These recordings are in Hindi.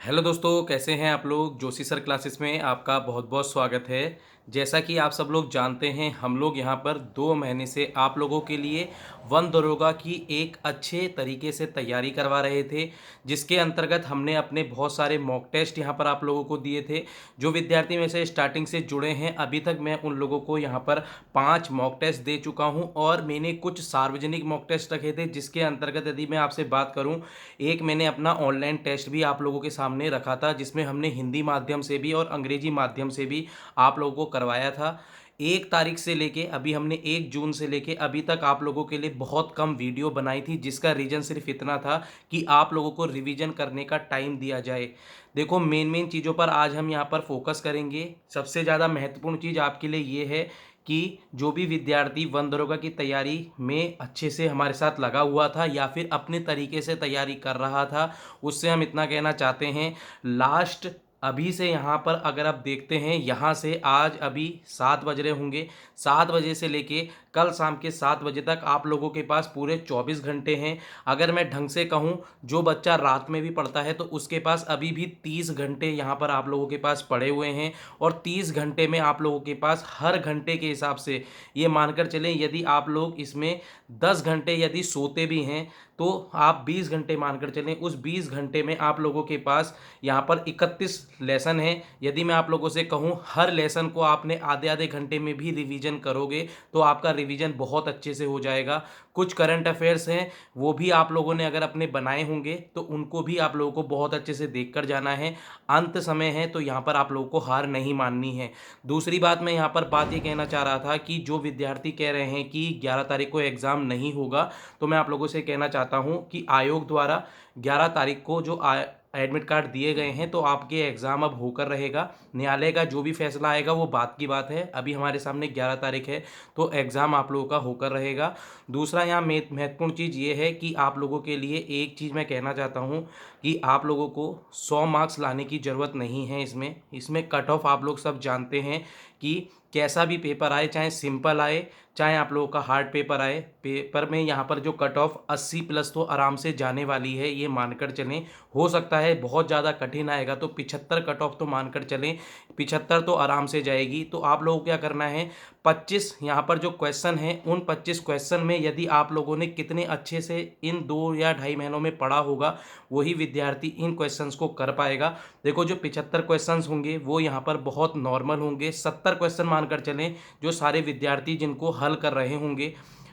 हेलो दोस्तों, कैसे हैं आप लोग। जोशी सर क्लासेस में आपका बहुत बहुत स्वागत है। जैसा कि आप सब लोग जानते हैं, हम लोग यहाँ पर 2 महीने से आप लोगों के लिए वन दरोगा की एक अच्छे तरीके से तैयारी करवा रहे थे, जिसके अंतर्गत हमने अपने बहुत सारे मॉक टेस्ट यहाँ पर आप लोगों को दिए थे। जो विद्यार्थी में से स्टार्टिंग से जुड़े हैं, अभी तक मैं उन लोगों को यहाँ पर 5 मॉक टेस्ट दे चुका हूँ और मैंने कुछ सार्वजनिक मॉक टेस्ट रखे थे, जिसके अंतर्गत यदि मैं आपसे बात करूँ, एक मैंने अपना ऑनलाइन टेस्ट भी आप लोगों के सामने रखा था, जिसमें हमने हिंदी माध्यम से भी और अंग्रेजी माध्यम से भी आप लोगों को करवाया था। 1 तारीख से लेके अभी हमने 1 जून से लेके अभी तक आप लोगों के लिए बहुत कम वीडियो बनाई थी, जिसका रीज़न सिर्फ इतना था कि आप लोगों को रिवीजन करने का टाइम दिया जाए। देखो, मेन मेन चीज़ों पर आज हम यहाँ पर फोकस करेंगे। सबसे ज़्यादा महत्वपूर्ण चीज़ आपके लिए ये है कि जो भी विद्यार्थी वन दरोगा की तैयारी में अच्छे से हमारे साथ लगा हुआ था या फिर अपने तरीके से तैयारी कर रहा था, उससे हम इतना कहना चाहते हैं, लास्ट अभी से यहाँ पर अगर आप देखते हैं, यहाँ से आज अभी 7 बज रहे होंगे, 7 बजे से लेके कल शाम के 7 बजे तक आप लोगों के पास पूरे 24 घंटे हैं। अगर मैं ढंग से कहूँ, जो बच्चा रात में भी पढ़ता है तो उसके पास अभी भी 30 घंटे यहाँ पर आप लोगों के पास पड़े हुए हैं। और 30 घंटे में आप लोगों के पास हर घंटे के हिसाब से ये मानकर चलें, यदि आप लोग इसमें 10 घंटे यदि सोते भी हैं तो आप 20 घंटे मानकर चलें। उस 20 घंटे में आप लोगों के पास यहाँ पर 31 लेसन है। यदि मैं आप लोगों से कहूँ, हर लेसन को आपने आधे आधे घंटे में भी रिवीजन करोगे तो आपका रिवीजन बहुत अच्छे से हो जाएगा। कुछ करंट अफेयर्स हैं, वो भी आप लोगों ने अगर अपने बनाए होंगे तो उनको भी आप लोगों को बहुत अच्छे से देख कर जाना है। अंत समय है तो यहाँ पर आप लोगों को हार नहीं माननी है। दूसरी बात, मैं यहाँ पर बात ये कहना चाह रहा था कि जो विद्यार्थी कह रहे हैं कि 11 तारीख को एग्ज़ाम नहीं होगा, तो मैं आप लोगों से कहना चाहता हूँ कि आयोग द्वारा 11 तारीख को जो एडमिट कार्ड दिए गए हैं, तो आपके एग्ज़ाम अब होकर रहेगा। न्यायालय का जो भी फैसला आएगा वो बात की बात है। अभी हमारे सामने 11 तारीख है तो एग्ज़ाम आप लोगों का होकर रहेगा। दूसरा यहाँ महत्वपूर्ण चीज़ ये है कि आप लोगों के लिए एक चीज़ मैं कहना चाहता हूँ कि आप लोगों को 100 मार्क्स लाने की ज़रूरत नहीं है। इसमें कट ऑफ आप लोग सब जानते हैं कि कैसा भी पेपर आए, चाहे सिंपल आए चाहे आप लोगों का हार्ड पेपर आए, पेपर में यहाँ पर जो कट ऑफ 80 प्लस तो आराम से जाने वाली है, ये मानकर चलें। हो सकता है बहुत ज़्यादा कठिन आएगा तो 75 कट ऑफ तो मानकर चलें, 75 तो आराम से जाएगी। तो आप लोगों को क्या करना है, 25 यहाँ पर जो क्वेश्चन है, उन 25 क्वेश्चन में यदि आप लोगों ने कितने अच्छे से इन 2 या ढाई महीनों में पढ़ा होगा, वही विद्यार्थी इन क्वेश्चंस को कर पाएगा। देखो, जो 75 क्वेश्चंस होंगे वो यहाँ पर बहुत नॉर्मल होंगे। 70 क्वेश्चन मानकर चलें जो सारे विद्यार्थी जिनको हल कर रहे होंगे।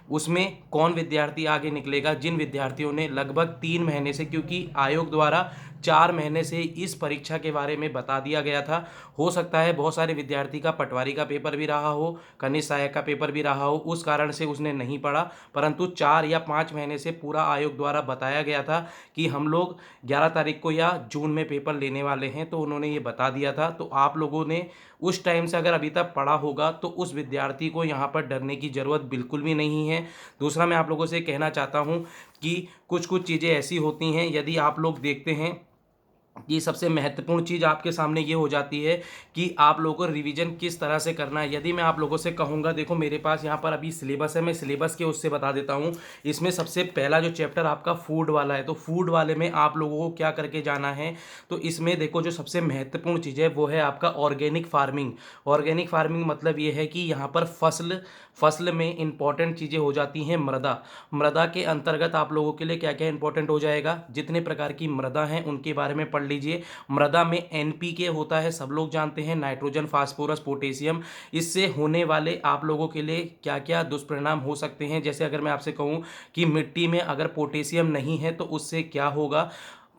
उसमें कौन विद्यार्थी आगे निकलेगा, जिन विद्यार्थियों ने लगभग 3 महीने से, क्योंकि आयोग द्वारा 4 महीने से इस परीक्षा के बारे में बता दिया गया था। हो सकता है बहुत सारे विद्यार्थी का पटवारी का पेपर भी रहा हो, कनिष्ठ सहायक का पेपर भी रहा हो, उस कारण से उसने नहीं पढ़ा। परंतु 4 या 5 महीने से पूरा आयोग द्वारा बताया गया था कि हम लोग 11 तारीख को या जून में पेपर लेने वाले हैं, तो उन्होंने ये बता दिया था। तो आप लोगों ने उस टाइम से अगर अभी तक पढ़ा होगा तो उस विद्यार्थी को यहाँ पर डरने की ज़रूरत बिल्कुल भी नहीं है। दूसरा, मैं आप लोगों से कहना चाहता हूँ कि कुछ कुछ चीज़ें ऐसी होती हैं, यदि आप लोग देखते हैं कि सबसे महत्वपूर्ण चीज़ आपके सामने ये हो जाती है कि आप लोगों को रिवीजन किस तरह से करना है। यदि मैं आप लोगों से कहूँगा, देखो मेरे पास यहाँ पर अभी सिलेबस है, मैं सिलेबस के उससे बता देता हूँ। इसमें सबसे पहला जो चैप्टर आपका फूड वाला है, तो फूड वाले में आप लोगों को क्या करके जाना है, तो इसमें देखो जो सबसे महत्वपूर्ण चीज़ है वो है आपका ऑर्गेनिक फार्मिंग। ऑर्गेनिक फार्मिंग मतलब ये है कि यहाँ पर फसल में इंपॉर्टेंट चीज़ें हो जाती हैं। मृदा के अंतर्गत आप लोगों के लिए क्या क्या इंपॉर्टेंट हो जाएगा, जितने प्रकार की मृदा हैं उनके बारे में पढ़ लीजिए। मृदा में एनपीके होता है, सब लोग जानते हैं, नाइट्रोजन, फास्फोरस, पोटेशियम। इससे होने वाले आप लोगों के लिए क्या क्या दुष्परिणाम हो सकते हैं। जैसे अगर मैं आपसे कहूँ कि मिट्टी में अगर पोटेशियम नहीं है तो उससे क्या होगा,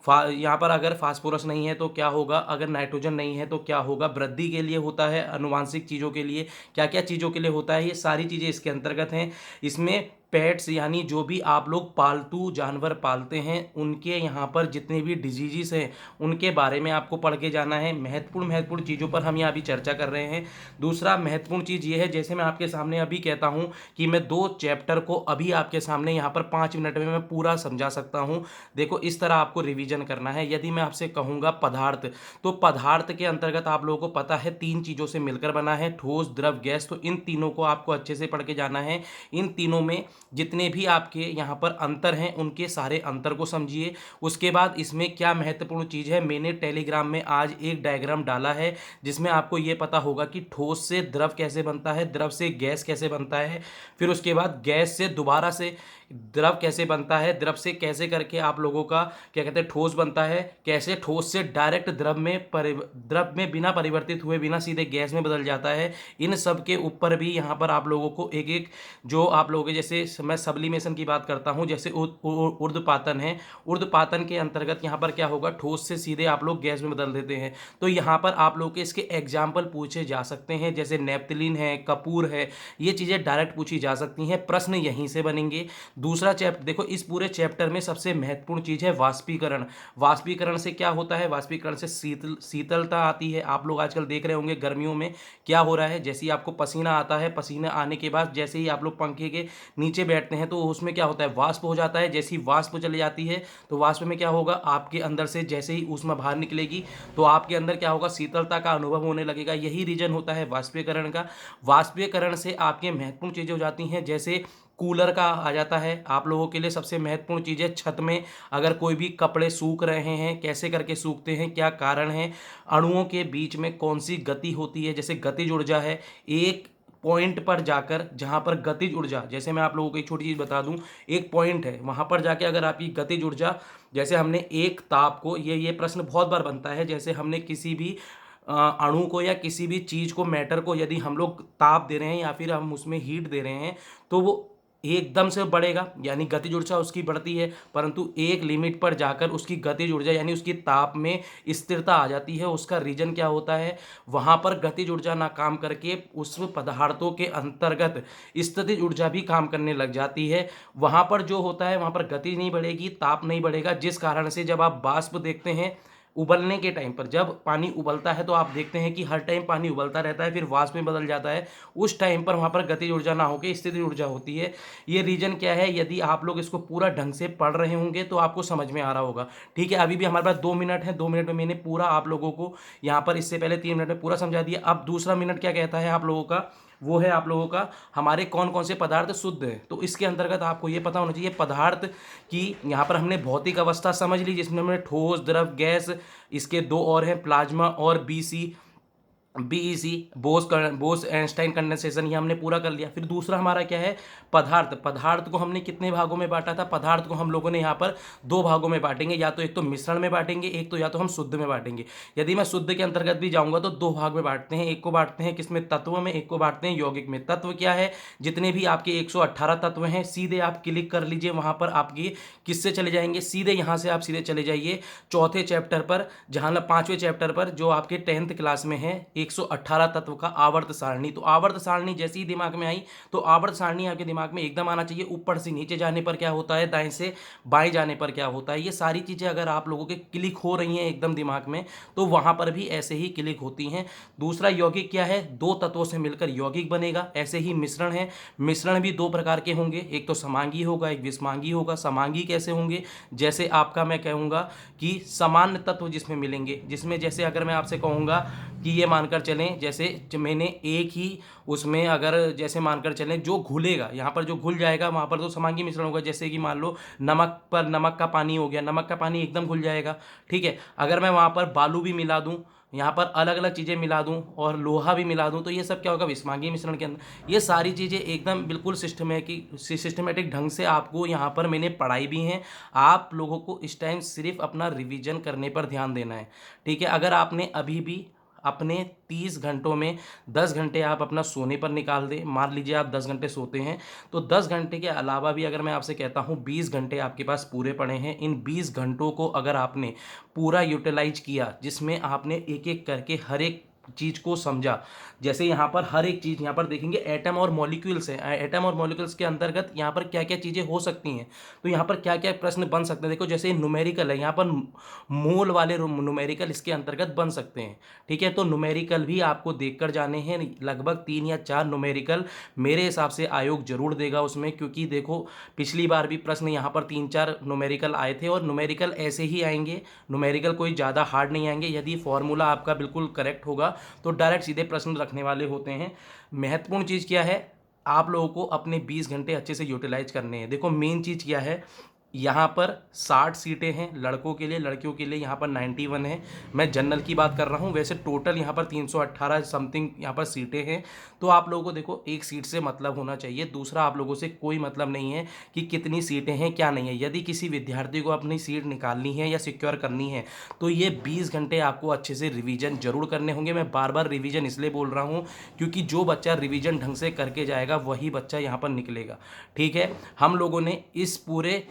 यहाँ पर अगर फास्फोरस नहीं है तो क्या होगा, अगर नाइट्रोजन नहीं है तो क्या होगा। वृद्धि के लिए होता है, अनुवांशिक चीज़ों के लिए, क्या क्या चीज़ों के लिए होता है, ये सारी चीज़ें इसके अंतर्गत हैं। इसमें पेट्स यानी जो भी आप लोग पालतू जानवर पालते हैं, उनके यहाँ पर जितने भी डिजीज़ हैं उनके बारे में आपको पढ़ के जाना है। महत्वपूर्ण चीज़ों पर हम यहाँ अभी चर्चा कर रहे हैं। दूसरा महत्वपूर्ण चीज़ ये है, जैसे मैं आपके सामने अभी कहता हूँ कि मैं 2 चैप्टर को अभी आपके सामने यहाँ पर 5 मिनट में मैं पूरा समझा सकता हूँ। देखो, इस तरह आपको रिवीजन करना है। यदि मैं आपसे कहूँगा पदार्थ, तो पदार्थ के अंतर्गत आप लोगों को पता है 3 चीज़ों से मिलकर बना है, ठोस, द्रव, गैस। तो इन तीनों को आपको अच्छे से पढ़ के जाना है। इन तीनों में जितने भी आपके यहाँ पर अंतर हैं उनके सारे अंतर को समझिए। उसके बाद इसमें क्या महत्वपूर्ण चीज़ है, मैंने टेलीग्राम में आज एक डायग्राम डाला है जिसमें आपको ये पता होगा कि ठोस से द्रव कैसे बनता है, द्रव से गैस कैसे बनता है, फिर उसके बाद गैस से दोबारा से द्रव कैसे बनता है, द्रव से कैसे करके आप लोगों का क्या कहते हैं ठोस बनता है, कैसे ठोस से डायरेक्ट द्रव में बिना परिवर्तित हुए बिना सीधे गैस में बदल जाता है। इन सब के ऊपर भी यहाँ पर आप लोगों को एक एक जो आप लोगों के, जैसे मैं सब्लिमेशन की बात करता हूँ, जैसे ऊर्ध्वपातन है, ऊर्ध्वपातन के अंतर्गत यहाँ पर क्या होगा, ठोस से सीधे आप लोग गैस में बदल देते हैं। तो यहाँ पर आप लोग के इसके एग्जाम्पल पूछे जा सकते हैं, जैसे नेप्थलीन है, कपूर है, ये चीज़ें डायरेक्ट पूछी जा सकती हैं, प्रश्न यहीं से बनेंगे। दूसरा चैप्टर देखो, इस पूरे चैप्टर में सबसे महत्वपूर्ण चीज़ है वाष्पीकरण। वाष्पीकरण से क्या होता है, वाष्पीकरण से शीतलता आती है। आप लोग आजकल देख रहे होंगे गर्मियों में क्या हो रहा है, जैसे ही आपको पसीना आता है, पसीना आने के बाद जैसे ही आप लोग पंखे के नीचे बैठते हैं तो उसमें क्या होता है, वाष्प हो जाता है। जैसे ही वाष्प चली जाती है तो वाष्प में क्या होगा, आपके अंदर से जैसे ही ऊष्मा बाहर निकलेगी तो आपके अंदर क्या होगा, शीतलता का अनुभव होने लगेगा। यही रीजन होता है वाष्पीकरण का। वाष्पीकरण से आपके महत्वपूर्ण चीज़ें हो जाती हैं, जैसे कूलर का आ जाता है। आप लोगों के लिए सबसे महत्वपूर्ण चीज़ है, छत में अगर कोई भी कपड़े सूख रहे हैं, कैसे करके सूखते हैं, क्या कारण है, अणुओं के बीच में कौन सी गति होती है, जैसे गतिज ऊर्जा है। एक पॉइंट पर जाकर जहाँ पर गतिज ऊर्जा, जैसे मैं आप लोगों को एक छोटी चीज़ बता दूं, एक पॉइंट है वहाँ पर जाके अगर आपकी गतिज ऊर्जा, जैसे हमने एक ताप को, ये प्रश्न बहुत बार बनता है, जैसे हमने किसी भी अणु को या किसी भी चीज़ को, मैटर को यदि हम लोग ताप दे रहे हैं या फिर हम उसमें हीट दे रहे हैं तो वो एकदम से बढ़ेगा, यानी गतिज ऊर्जा उसकी बढ़ती है, परंतु एक लिमिट पर जाकर उसकी गतिज ऊर्जा यानी उसकी ताप में स्थिरता आ जाती है। उसका रीजन क्या होता है, वहाँ पर गतिज ऊर्जा ना काम करके उस पदार्थों के अंतर्गत स्थितिज ऊर्जा भी काम करने लग जाती है। वहाँ पर जो होता है, वहाँ पर गति नहीं बढ़ेगी, ताप नहीं बढ़ेगा, जिस कारण से जब आप वाष्प देखते हैं उबलने के टाइम पर, जब पानी उबलता है तो आप देखते हैं कि हर टाइम पानी उबलता रहता है, फिर वाष्प में बदल जाता है। उस टाइम पर वहाँ पर गतिज ऊर्जा ना होकर स्थितिज ऊर्जा होती है। ये रीजन क्या है, यदि आप लोग इसको पूरा ढंग से पढ़ रहे होंगे तो आपको समझ में आ रहा होगा। ठीक है, अभी भी हमारे पास 2 मिनट है, 2 मिनट में मैंने पूरा आप लोगों को यहाँ पर इससे पहले 3 मिनट में पूरा समझा दिया। अब दूसरा मिनट क्या कहता है आप लोगों का, वो है आप लोगों का हमारे कौन कौन से पदार्थ शुद्ध है। तो इसके अंतर्गत आपको ये पता होना चाहिए पदार्थ की, यहाँ पर हमने भौतिक अवस्था समझ ली जिसमें हमने ठोस, द्रव, गैस, इसके दो और हैं प्लाज्मा और बीईसी, बोस आइंस्टाइन कंडेंसेशन, ये हमने पूरा कर लिया। फिर दूसरा हमारा क्या है, पदार्थ। पदार्थ को हमने कितने भागों में बांटा था, पदार्थ को हम लोगों ने यहाँ पर 2 भागों में बांटेंगे, या तो एक तो मिश्रण में बांटेंगे, एक तो या तो हम शुद्ध में बांटेंगे। यदि मैं शुद्ध के अंतर्गत भी जाऊँगा तो 2 भाग में बांटते हैं, एक को बांटते हैं किसमें, तत्व में, एक को बांटते हैं यौगिक में। तत्व क्या है, जितने भी आपके 118 तत्व हैं, सीधे आप क्लिक कर लीजिए, वहाँ पर आपकी किससे चले जाएंगे, सीधे यहाँ से आप सीधे चले जाइए चौथे चैप्टर पर, जहाँ 5वें चैप्टर पर जो आपके 10th क्लास में है, 118 तत्व का आवर्त सारणी। तो आवर्त सारणी जैसे ही दिमाग में आई तो आवर्त सारणी आपके दिमाग में एकदम आना चाहिए। ऊपर से नीचे जाने पर क्या होता है, दाएं से बाएं जाने पर क्या होता है, ये सारी चीज़ें अगर आप लोगों के क्लिक हो रही हैं एकदम दिमाग में तो वहाँ पर भी ऐसे ही क्लिक होती हैं। दूसरा यौगिक क्या है, 2 तत्वों से मिलकर यौगिक बनेगा। ऐसे ही मिश्रण है, मिश्रण भी 2 प्रकार के होंगे, एक तो समांगी होगा, एक विषमांगी होगा। समांगी कैसे होंगे, जैसे आपका मैं कहूँगा कि सामान्य तत्व जिसमें मिलेंगे, जिसमें जैसे अगर मैं आपसे कहूँगा कि ये मानकर चलें, जैसे मैंने एक ही उसमें अगर जैसे मानकर चलें जो घुलेगा, यहाँ पर जो घुल जाएगा वहाँ पर तो समांगी मिश्रण होगा। जैसे कि मान लो नमक पर नमक का पानी हो गया, नमक का पानी एकदम घुल जाएगा। ठीक है, अगर मैं वहाँ पर बालू भी मिला दूँ, यहाँ पर अलग अलग चीज़ें मिला दूं और लोहा भी मिला दूं तो ये सब क्या होगा, विषमांगी मिश्रण के अंदर। ये सारी चीज़ें एकदम बिल्कुल सिस्टमेटिक ढंग से आपको यहाँ पर मैंने पढ़ाई भी हैं। आप लोगों को इस टाइम सिर्फ अपना रिवीजन करने पर ध्यान देना है। ठीक है, अगर आपने अभी भी अपने 30 घंटों में 10 घंटे आप अपना सोने पर निकाल दें, मान लीजिए आप 10 घंटे सोते हैं तो 10 घंटे के अलावा भी अगर मैं आपसे कहता हूँ 20 घंटे आपके पास पूरे पड़े हैं, इन 20 घंटों को अगर आपने पूरा यूटिलाइज किया, जिसमें आपने एक एक करके हर एक चीज़ को समझा, जैसे यहाँ पर हर एक चीज़ यहाँ पर देखेंगे एटम और मॉलिक्यूल्स है, एटम और मॉलिक्यूल्स के अंतर्गत यहाँ पर क्या क्या चीज़ें हो सकती हैं, तो यहाँ पर क्या क्या प्रश्न बन सकते हैं। देखो जैसे न्यूमेरिकल है, यहाँ पर मोल वाले न्यूमेरिकल इसके अंतर्गत बन सकते हैं। ठीक है, तो न्यूमेरिकल भी आपको देखकर जाने हैं, लगभग 3 या 4 न्यूमेरिकल मेरे हिसाब से आयोग जरूर देगा उसमें, क्योंकि देखो पिछली बार भी प्रश्न यहाँ पर 3-4 न्यूमेरिकल आए थे और न्यूमेरिकल ऐसे ही आएंगे, न्यूमेरिकल कोई ज़्यादा हार्ड नहीं आएंगे। यदि फॉर्मूला आपका बिल्कुल करेक्ट होगा तो डायरेक्ट सीधे प्रश्न रखने वाले होते हैं। महत्वपूर्ण चीज़ क्या है, आप लोगों को अपने 20 घंटे अच्छे से यूटिलाइज करने हैं। देखो मेन चीज़ क्या है, यहाँ पर 60 सीटें हैं लड़कों के लिए, लड़कियों के लिए यहाँ पर 91 है। मैं जनरल की बात कर रहा हूँ, वैसे टोटल यहाँ पर 318 समथिंग यहाँ पर सीटें हैं। तो आप लोगों को देखो एक सीट से मतलब होना चाहिए, दूसरा आप लोगों से कोई मतलब नहीं है कि कितनी सीटें हैं क्या नहीं है। यदि किसी विद्यार्थी को अपनी सीट निकालनी है या सिक्योर करनी है तो ये 20 घंटे आपको अच्छे से रिवीजन जरूर करने होंगे। मैं बार बार रिवीजन इसलिए बोल रहा हूँ क्योंकि जो बच्चा रिवीजन ढंग से करके जाएगा वही बच्चा यहाँ पर निकलेगा। ठीक है, हम लोगों ने इस पूरे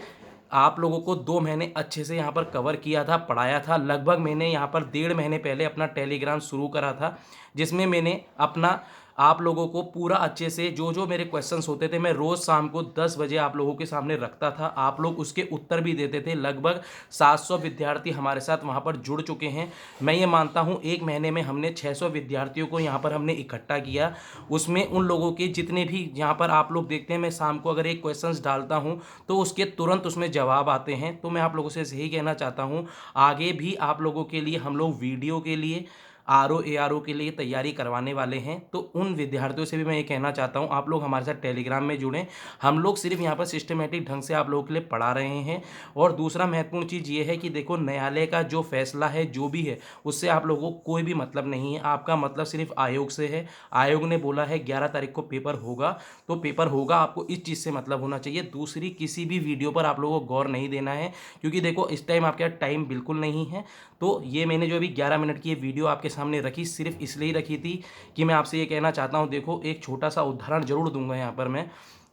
आप लोगों को 2 महीने अच्छे से यहाँ पर कवर किया था, पढ़ाया था। लगभग मैंने यहाँ पर 1.5 महीने पहले अपना टेलीग्राम शुरू करा था, जिसमें मैंने अपना आप लोगों को पूरा अच्छे से जो जो मेरे क्वेश्चंस होते थे मैं रोज़ शाम को 10 बजे आप लोगों के सामने रखता था। आप लोग उसके उत्तर भी देते थे। लगभग 700 विद्यार्थी हमारे साथ वहाँ पर जुड़ चुके हैं। मैं ये मानता हूँ 1 महीने में हमने 600 विद्यार्थियों को यहाँ पर हमने इकट्ठा किया। उसमें उन लोगों के जितने भी यहाँ पर आप लोग देखते हैं, मैं शाम को अगर एक क्वेश्चंस डालता हूँ तो उसके तुरंत उसमें जवाब आते हैं। तो मैं आप लोगों से यही कहना चाहता हूँ, आगे भी आप लोगों के लिए हम लोग वीडियो के लिए RO ARO के लिए तैयारी करवाने वाले हैं। तो उन विद्यार्थियों से भी मैं ये कहना चाहता हूँ आप लोग हमारे साथ टेलीग्राम में जुड़ें। हम लोग सिर्फ यहाँ पर सिस्टमेटिक ढंग से आप लोगों के लिए पढ़ा रहे हैं। और दूसरा महत्वपूर्ण चीज़ ये है कि देखो न्यायालय का जो फैसला है जो भी है उससे आप लोगों को कोई भी मतलब नहीं है। आपका मतलब सिर्फ आयोग से है। आयोग ने बोला है 11 तारीख को पेपर होगा तो पेपर होगा, आपको इस चीज़ से मतलब होना चाहिए। दूसरी किसी भी वीडियो पर आप लोगों को गौर नहीं देना है क्योंकि देखो इस टाइम आपके टाइम बिल्कुल नहीं है। तो ये मैंने जो अभी 11 मिनट की ये वीडियो आपके सामने रखी सिर्फ इसलिए ही रखी थी कि मैं आपसे ये कहना चाहता हूँ। देखो एक छोटा सा उदाहरण जरूर दूंगा यहाँ पर मैं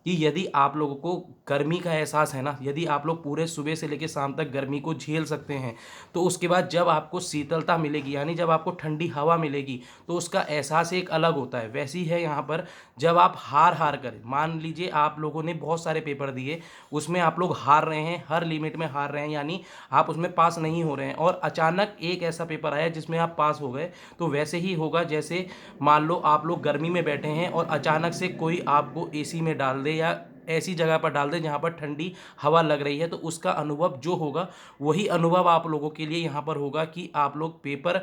कि यदि आप लोगों को गर्मी का एहसास है ना, यदि आप लोग पूरे सुबह से लेकर शाम तक गर्मी को झेल सकते हैं तो उसके बाद जब आपको शीतलता मिलेगी यानी जब आपको ठंडी हवा मिलेगी तो उसका एहसास एक अलग होता है। वैसे ही है यहाँ पर जब आप हार हार कर, मान लीजिए आप लोगों ने बहुत सारे पेपर दिए, उसमें आप लोग हार रहे हैं, हर लिमिट में हार रहे हैं यानी आप उसमें पास नहीं हो रहे हैं, और अचानक एक ऐसा पेपर आया जिसमें आप पास हो गए, तो वैसे ही होगा जैसे मान लो आप लोग गर्मी में बैठे हैं और अचानक से कोई आपको एसी में डाल दे या ऐसी जगह पर डाल दे जहाँ पर ठंडी हवा लग रही है, तो उसका अनुभव जो होगा वही अनुभव आप लोगों के लिए यहाँ पर होगा कि आप लोग पेपर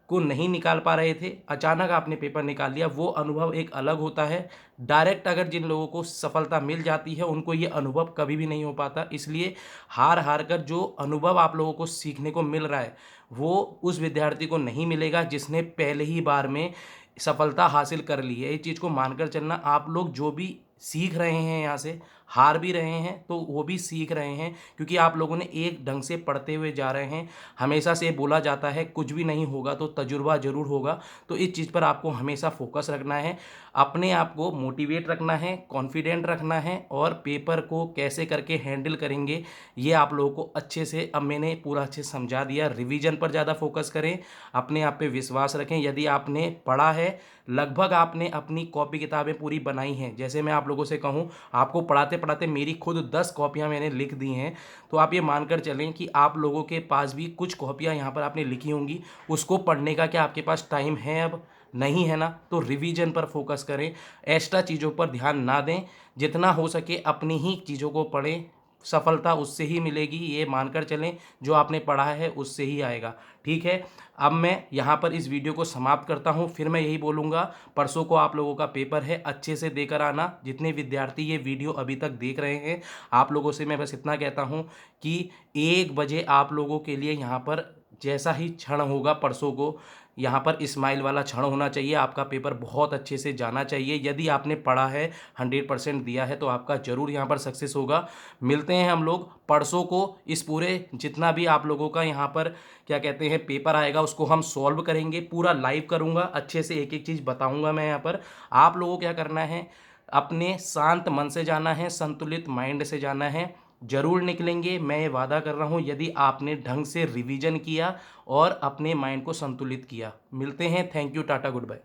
को नहीं निकाल पा रहे थे, अचानक आपने पेपर निकाल लिया। वो अनुभव एक अलग होता है। डायरेक्ट अगर जिन लोगों को सफलता मिल जाती है उनको ये अनुभव कभी भी नहीं हो पाता। इसलिए हार हार कर जो अनुभव आप लोगों को सीखने को मिल रहा है वो उस विद्यार्थी को नहीं मिलेगा जिसने पहले ही बार में सफलता हासिल कर ली है। इस चीज़ को मानकर चलना। आप लोग जो भी सीख रहे हैं यहाँ से, हार भी रहे हैं तो वो भी सीख रहे हैं क्योंकि आप लोगों ने एक ढंग से पढ़ते हुए जा रहे हैं। हमेशा से बोला जाता है कुछ भी नहीं होगा तो तजुर्बा जरूर होगा। तो इस चीज़ पर आपको हमेशा फोकस रखना है, अपने आप को मोटिवेट रखना है, कॉन्फिडेंट रखना है, और पेपर को कैसे करके हैंडल करेंगे ये आप लोगों को अच्छे से अब मैंने पूरा अच्छे से समझा दिया। रिवीजन पर ज़्यादा फोकस करें, अपने आप पे विश्वास रखें। यदि आपने पढ़ा है, लगभग आपने अपनी कॉपी किताबें पूरी बनाई हैं, जैसे मैं आप लोगों से कहूँ आपको पढ़ाते पढ़ाते मेरी खुद 10 कॉपियाँ मैंने लिख दी हैं, तो आप ये मानकर चलें कि आप लोगों के पास भी कुछ कॉपियाँ यहाँ पर आपने लिखी होंगी। उसको पढ़ने का क्या आपके पास टाइम है? अब नहीं है ना, तो रिवीजन पर फोकस करें, एक्स्ट्रा चीज़ों पर ध्यान ना दें। जितना हो सके अपनी ही चीज़ों को पढ़ें, सफलता उससे ही मिलेगी, ये मानकर चलें। जो आपने पढ़ा है उससे ही आएगा। ठीक है, अब मैं यहाँ पर इस वीडियो को समाप्त करता हूँ। फिर मैं यही बोलूँगा, परसों को आप लोगों का पेपर है, अच्छे से देकर आना। जितने विद्यार्थी ये वीडियो अभी तक देख रहे हैं, आप लोगों से मैं बस इतना कहता हूँ कि 1 बजे आप लोगों के लिए यहाँ पर जैसा ही क्षण होगा परसों को, यहाँ पर इस्माइल वाला क्षण होना चाहिए। आपका पेपर बहुत अच्छे से जाना चाहिए। यदि आपने पढ़ा है, 100% दिया है, तो आपका ज़रूर यहाँ पर सक्सेस होगा। मिलते हैं हम लोग परसों को। इस पूरे जितना भी आप लोगों का यहाँ पर क्या कहते हैं पेपर आएगा उसको हम सॉल्व करेंगे, पूरा लाइव करूँगा, अच्छे से एक एक चीज़ बताऊँगा मैं यहाँ पर। आप लोगों को क्या करना है, अपने शांत मन से जाना है, संतुलित माइंड से जाना है। जरूर निकलेंगे, मैं ये वादा कर रहा हूँ, यदि आपने ढंग से रिवीजन किया और अपने माइंड को संतुलित किया। मिलते हैं, thank you, tata, good bye.